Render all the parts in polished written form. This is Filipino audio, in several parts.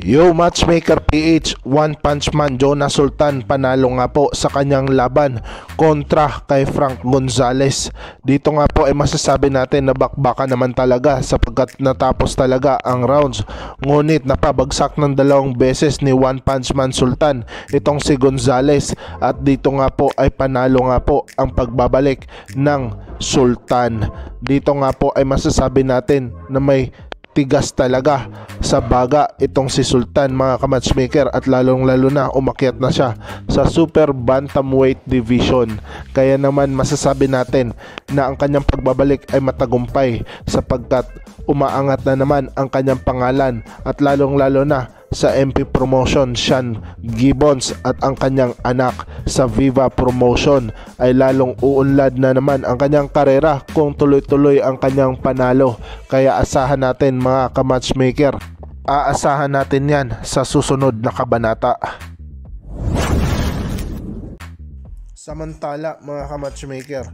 Yo Matchmaker PH, One Punch Man Jonas Sultan panalo nga po sa kanyang laban kontra kay Frank Gonzalez. Dito nga po ay masasabi natin na bakbakan naman talaga sapagkat natapos talaga ang rounds. Ngunit napabagsak ng dalawang beses ni One Punch Man Sultan itong si Gonzalez, at dito nga po ay panalo nga po ang pagbabalik ng Sultan. Dito nga po ay masasabi natin na may tigas talaga sa baga itong si Sultan, mga kamatchmaker, at lalong lalo na umakyat na siya sa super bantamweight division. Kaya naman masasabi natin na ang kanyang pagbabalik ay matagumpay sapagkat umaangat na naman ang kanyang pangalan, at lalong lalo na sa MP Promotion, Sean Gibbons, at ang kanyang anak sa Viva Promotion ay lalong uunlad na naman ang kanyang karera kung tuloy-tuloy ang kanyang panalo. Kaya asahan natin, mga kamatchmaker, aasahan natin yan sa susunod na kabanata. Samantala, mga kamatchmaker,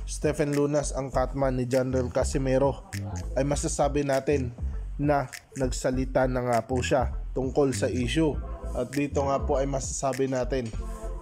Stephen Lunas, ang catman ni General Casimero, ay masasabi natin na nagsalita na nga po siya tungkol sa issue, at dito nga po ay masasabi natin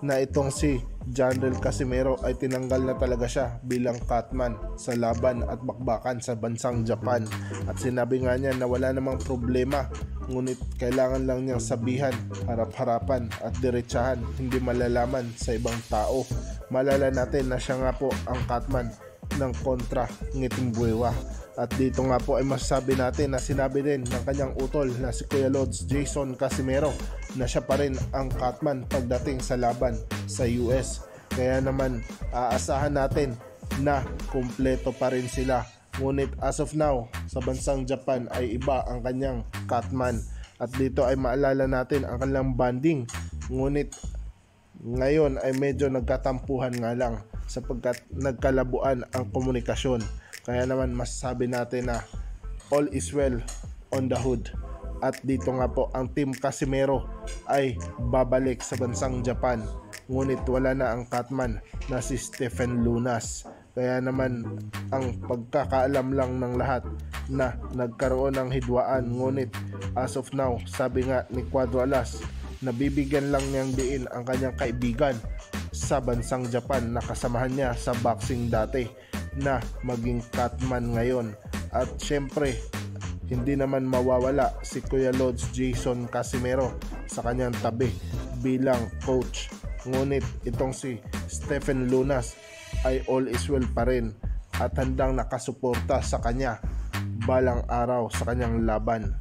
na itong si General Casimero ay tinanggal na talaga siya bilang catman sa laban at bakbakan sa bansang Japan, at sinabi nga niya na wala namang problema, ngunit kailangan lang niyang sabihan harap-harapan at diretsahan, hindi malalaman sa ibang tao. Malala natin na siya nga po ang catman ng kontra Ngiting Buewa. At dito nga po ay masasabi natin na sinabi din ng kanyang utol na si Kuya Lods Jason Casimero na siya pa rin ang catman pagdating sa laban sa US. Kaya naman aasahan natin na kumpleto pa rin sila. Ngunit as of now, sa bansang Japan ay iba ang kanyang catman, at dito ay maalala natin ang kanilang banding. Ngunit ngayon ay medyo nagkatampuhan nga lang sapagkat nagkalabuan ang komunikasyon. Kaya naman masasabi natin na all is well on the hood. At dito nga po ang Team Casimero ay babalik sa bansang Japan, ngunit wala na ang catman na si Stephen Lunas. Kaya naman ang pagkakaalam lang ng lahat na nagkaroon ng hidwaan, ngunit as of now, sabi nga ni Cuadro Alas, nabibigyan lang niyang diin ang kanyang kaibigan sa bansang Japan na kasamahan niya sa boxing dati na maging catman ngayon. At syempre hindi naman mawawala si Kuya Lods Jason Casimero sa kanyang tabi bilang coach. Ngunit itong si Stephen Lunas ay all is well pa rin at handang nakasuporta sa kanya balang araw sa kanyang laban.